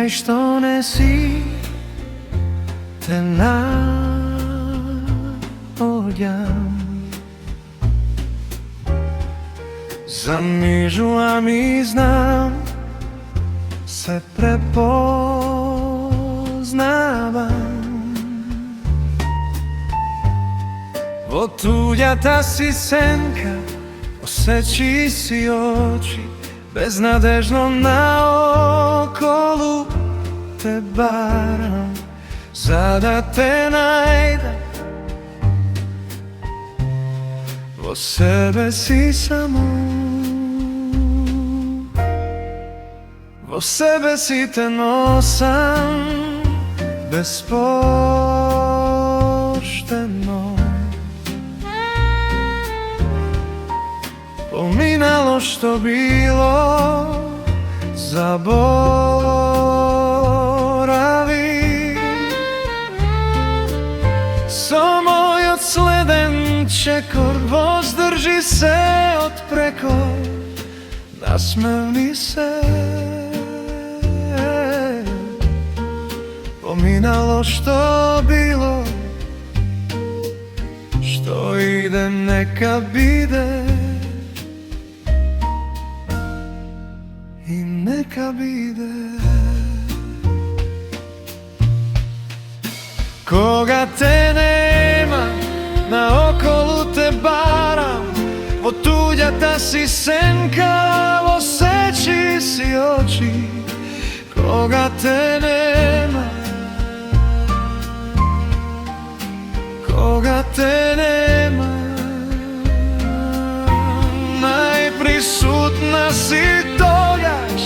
mi što ne si te naoljam Zamižujem i znam se prepoznavam Otuljata si senka, osjeći si oči Beznadežno na okolu te baram Zada te najdem Vo sebe si samo Vo sebe si te nosam Bespošteno Pominalo što bilo Zaboravi Samo od sleden čekor Vozdrži se od preko Nasmevni se Pominalo što bilo Što ide neka bide I neka bide Koga te nema Na okolu te baram Otuljata si senka Osjeći si oči Koga te nema Koga te nema Najprisutna si doljaš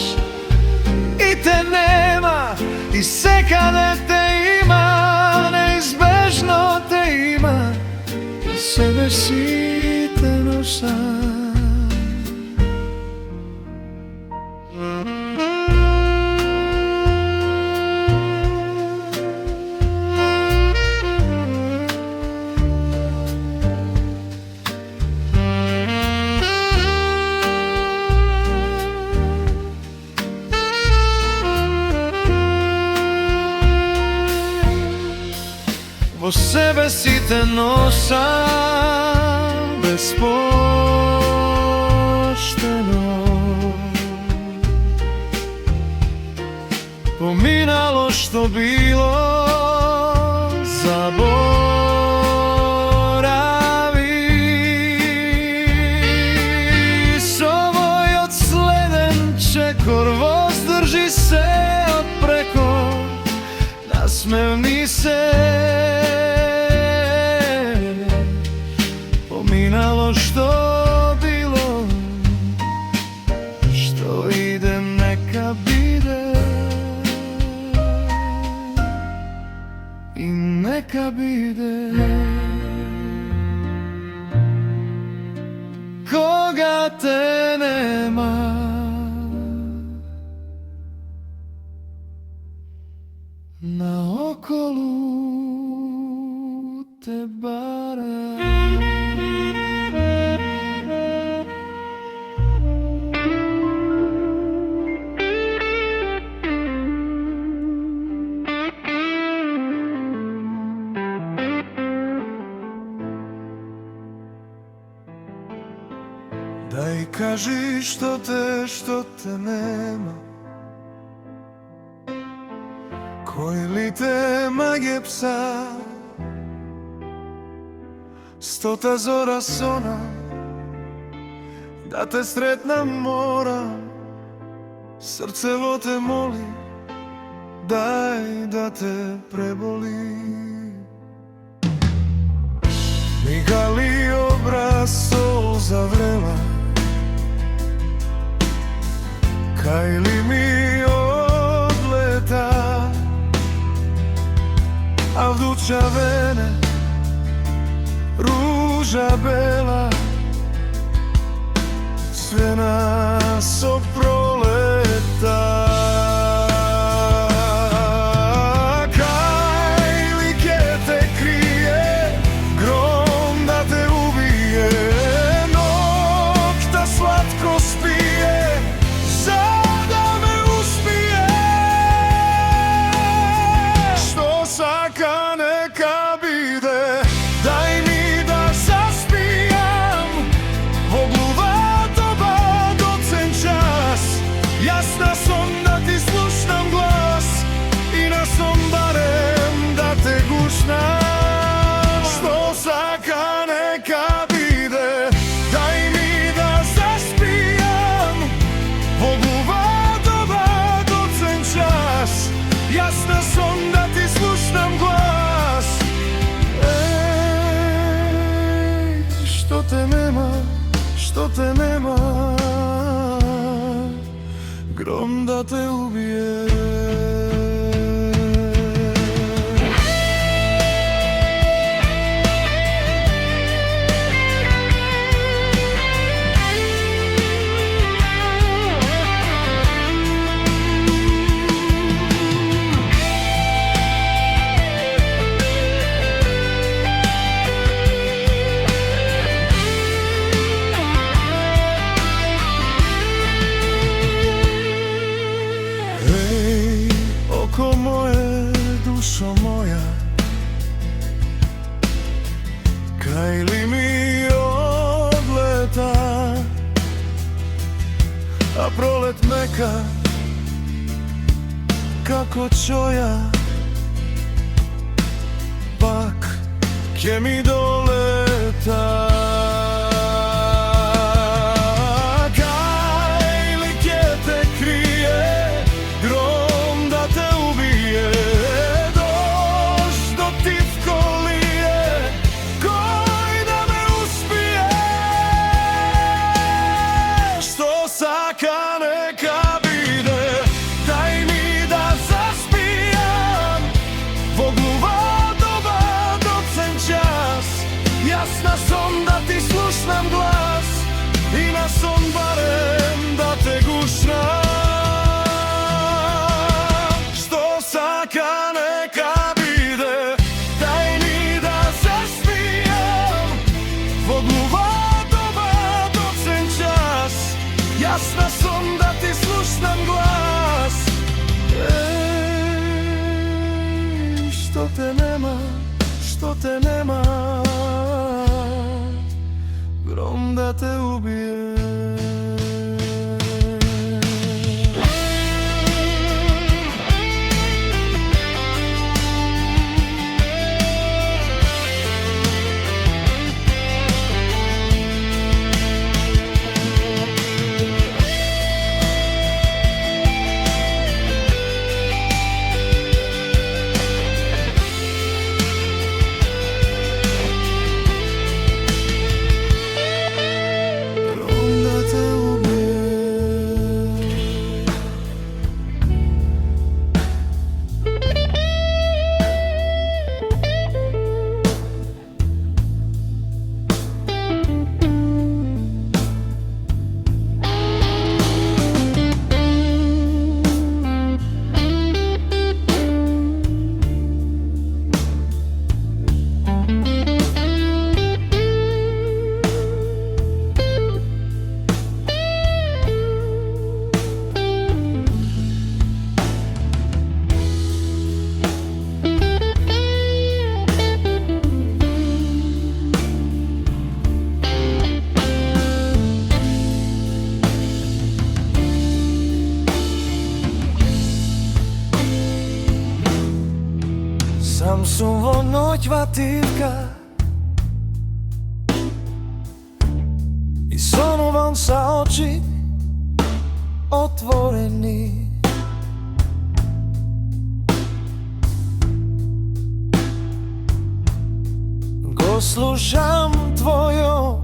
I te nema I sekade te ima Neizbežno te ima I sebe si te nosam Vo sebe si te nosam Bespošteno Pominalo što bilo Zaboravi Somoj od sleden čekor Vozdrži se od preko Nasmevni se Pominalo što bilo Što ide neka bide I neka bide Koga te nema Na okolu te baram Daj kaži što te nema Koji li te magije psa Stota zora sona Da te sretna mora Srce vo te moli Daj da te preboli Migali obraz sol zavrela Kaj li mi odleta A vduća vene Ruža bela Sve nas oproleta Kaj li ke te krije Grom da te ubije Nokta slatko spije Sada me uspije нема, што те нема, гром да те убие. Око моје, душо моја, кај ли ми одлета, а пролет мека, како чоја, пак ќе ми долета. Сака нека биде, дај ми да заспијам во глува доба доцен час. Јас на сон да ти слушнам глас и на сон барем да те гушнам. Што сака нека биде, дај ми да заспијам во глува доба доцен час. Јас на сон да ти слушнам глас. Што те нема, што те нема, гром да те убие. Сам сум во ноќ вативка и сонувам са очи отворени. Го слушам твојо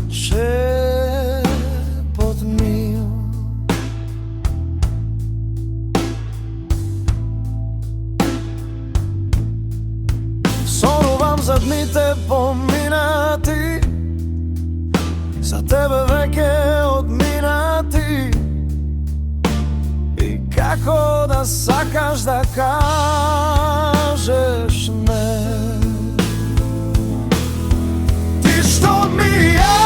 шепот мил. Сонувам за дните поминати, за тебе веќе одминати, и како да сакаш да кажеш не. Ти што ми ја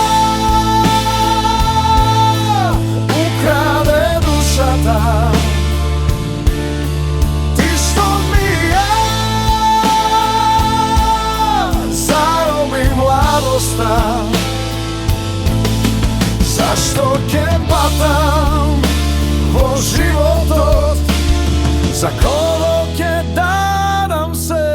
украде душата, ти што ми ја зароби младоста. Зашто ќе патам во животот, за кого ќе дадам се?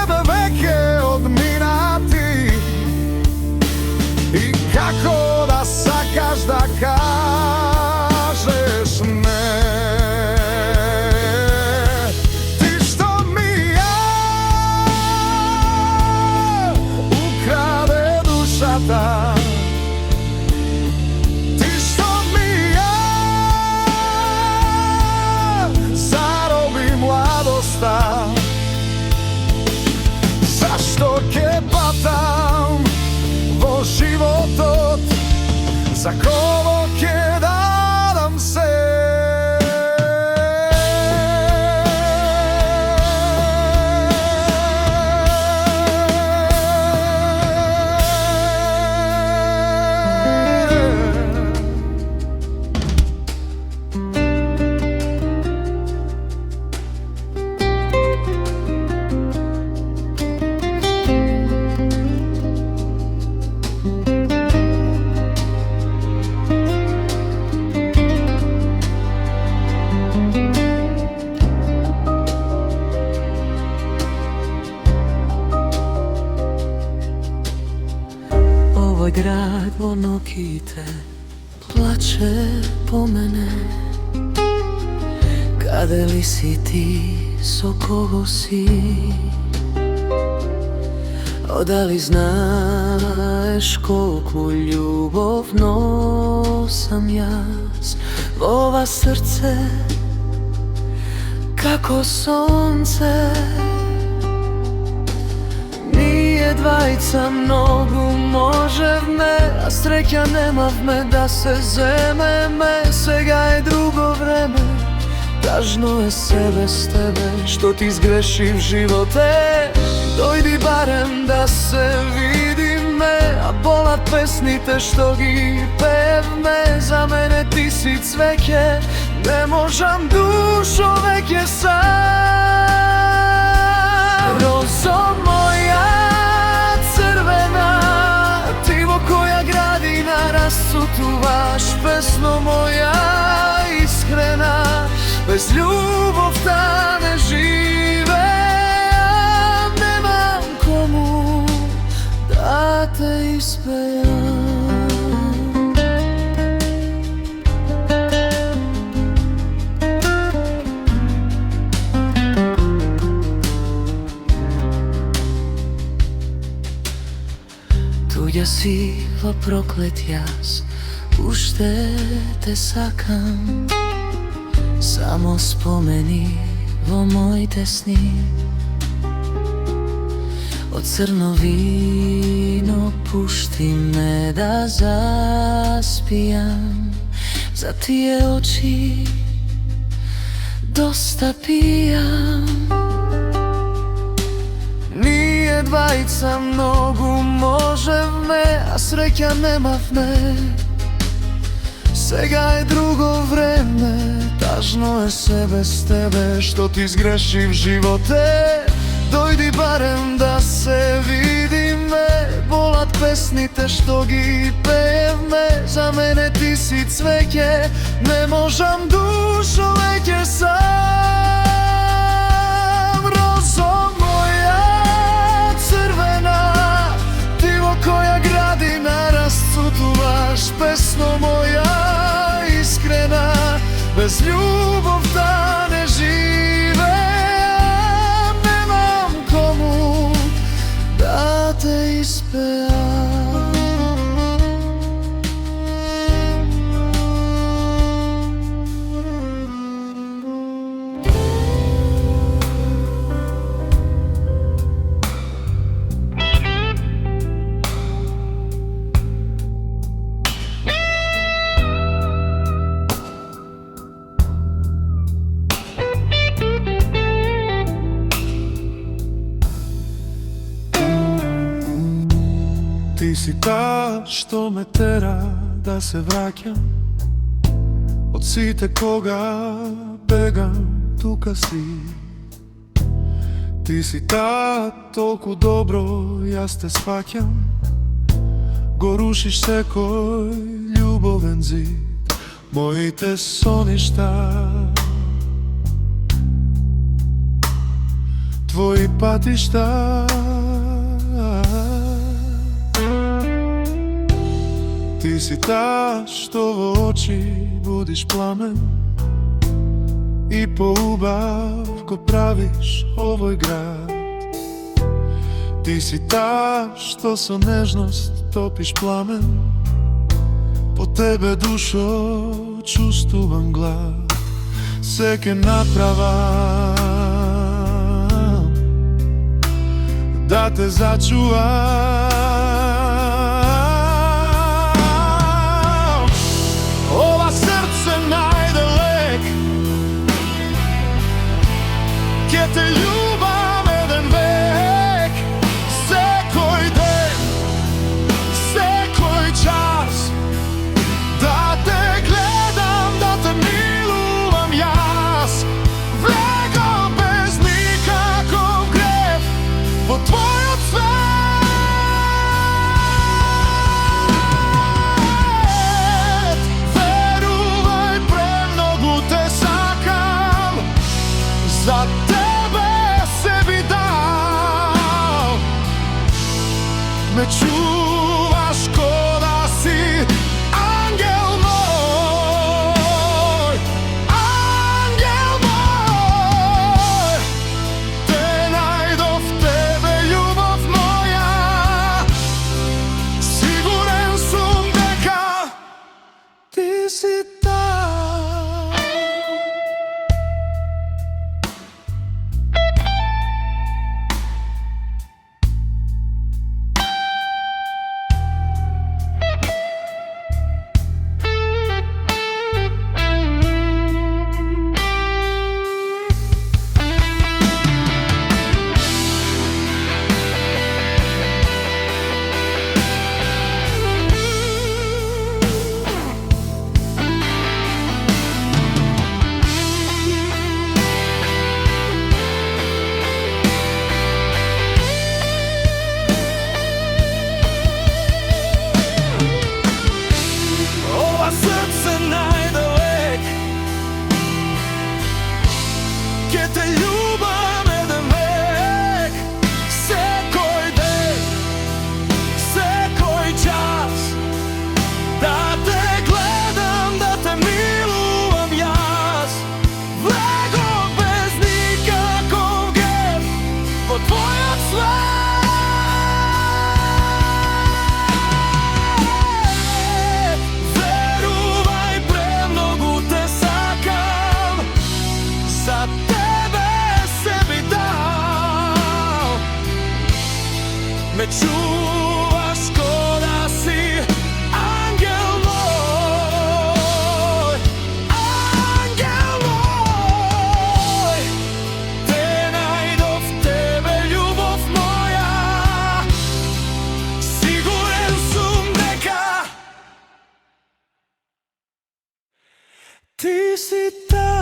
тебе веќе одминати и како да сакаш да кажеш не. Ти што ми ја украде душата, ти што ми ја зароби младоста. Зашто ќе патам во животот, за кого ќе дадам се? Овој град во ноќите плаче по мене. Каде ли си ти, со кого си? Одали знаеш колку љубов носам јас во ова срце, како сонце. Ние двајца многу можевме, а среќа немавме да се земеме. Сега е друго време, тажно е се без тебе, што ти сгреши в животе. Дојди барем да се видиме, а болат песните што ги певме. За мене ти си цвеќе, не можам душо веќе сам. Розо моја црвена, ти во која градина расцутуваш, песно моја искрена. Без љубовта не живеам, немам кому да те испеам. Туѓа си во проклет јас, уште те сакам. Само спомени во моите сни, од црно вино пушти ме да заспијам. За тие очи доста пијам. Ние двајца многу можевме, а среќа немавме. Сега е друго време, тажно е се без тебе, што ти сгреши в животе. Дојди барем да се видиме, болат песните што ги пеевме. За мене ти си цвеќе, не можам душо веќе сам. Розо моја црвена, ти во која градина расцутуваш, песно моја искрена. Без љубовта не живеам, немам кому да те испеам. Ти си таа што ме тера да се враќам. Од сите кога бегам, тука си. Ти си таа толку добро, јас те сваќам. Го рушиш секој љубовен зид, моите соништа. твои патишта. Ти си таа што во очи будиш пламен и поубав го правиш овој град. Ти си таа што со нежност топиш пламен, по тебе душо чувствувам глад. Се ке направам да те зачувам. Ова срце најде лек, ке те љубам еден век. Секој ден, секој час, да те гледам, да те милувам јас. Влегам без никаков грев во твојот свет. Верувај, премногу те сакам, за тебе се би дал. Ме чуваш ко да си ангел мој, ангел мој. Те најдов, тебе љубов моја, сигурен сум дека ти си таа. Ова срце најде лек, ке те љубам еден век. Секој ден, секој час, да те гледам, да те милувам јас. Влегов без никаков грев во твојот свет. Верувај, премногу те сакам, за тебе се би дал. Ме чуваш ко да си ангел мој, ангел мој. Те најдов, тебе љубов моја, сигурен сум дека ти си таа.